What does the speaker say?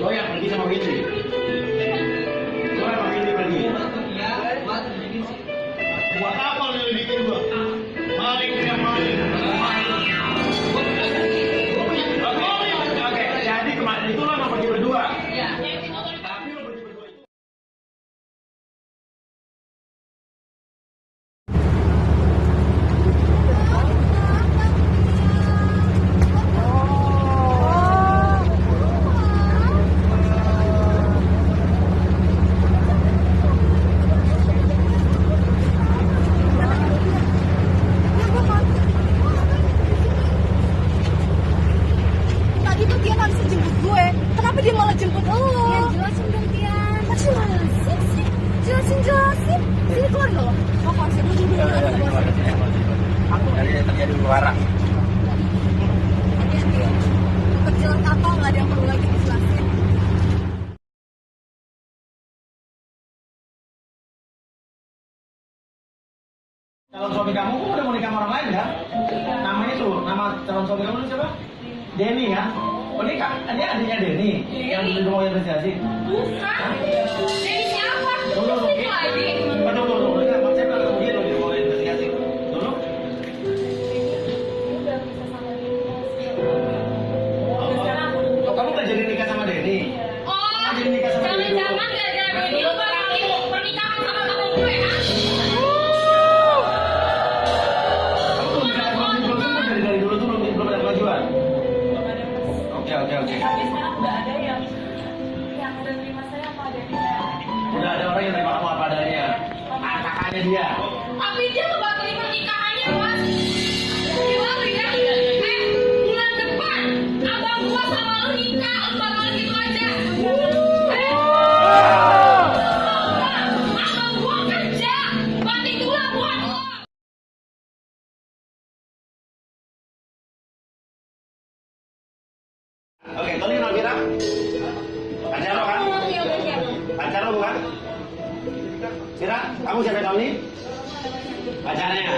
Lo yang pergi sama Windy. Lo yang sama Windy pergi. Iya, buat bikin sih. Buat apa lo bikin gua? Maling tidak maling. Oke, jadi kemarin itu lo mau pergi berdua. Iya. Tapi lo pergi berdua itu. Dia malah jemput lo. Ya jelasin dong Tian. Jelasin sih. Jelasin. Sini keluar dong. Kok konsep lu dulu. Aku dari terjadi warang. Perjelas apa nggak ada yang perlu lagi dijelasin. Calon suami kamu udah mau nikah sama orang lain kan? Namanya tuh, nama calon suami kamu siapa? Denny ya? Oh ini kak, ini adiknya Denny yang dulu mau investasi. Bukan. Denny siapa? Dulu. Itu lagi. Tunggu. Saya bilang dia dulu mau investasi. Dulu. Udah bisa sama dia. Oh, kamu nggak jadi nikah sama Denny? Oh, Jadi nikah sama Denny dulu. jangan-jangan gara-gara Denny lu batalin pernikahan sama temen gue, ah? Kamu belum dari dulu tuh belum ada kemajuan. Oke. Tapi sekarang udah ada yang ada terima saya apa adanya. Udah ada orang yang terima kamu apa adanya. Kakaknya dia. Tapi dia tuh batalin pernikahannya, Mas. Gimana ya? Bulan depan abang gua sama lu nikah, lu batalin gitu aja. Abang gua kerja, banting tulang buat lo. Oke, Tony Navira. Pacar lo kan? Pacar lo bukan? Vira, kamu siapa Tony? Pacarnya.